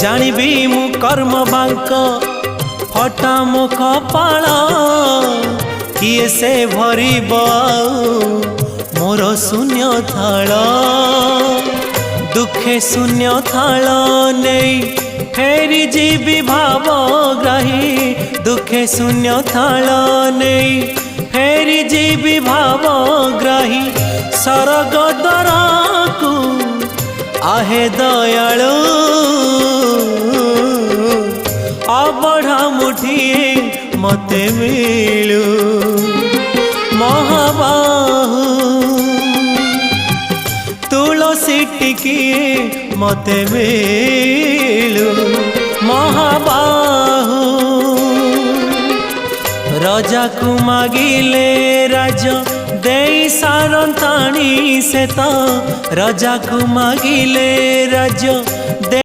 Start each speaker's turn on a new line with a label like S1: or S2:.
S1: जानिबी मु कर्म बांक फटा मो कपाल किए से भरिब मोर शून्य थाल दुखे शून्य थाल नहीं फेरी जीवी भावग्राही दुखे शून्य थाल नहीं फेरी जीवी भावग्राही सरग द्वारकू आहे दयालु अबढ़ा मुठिए मते मिलू महाबाहु तुलसी टिकिए मते मिलू महाबाहु राजा को मागिले राज दे सारंताणी से तो राजा को मागिले राज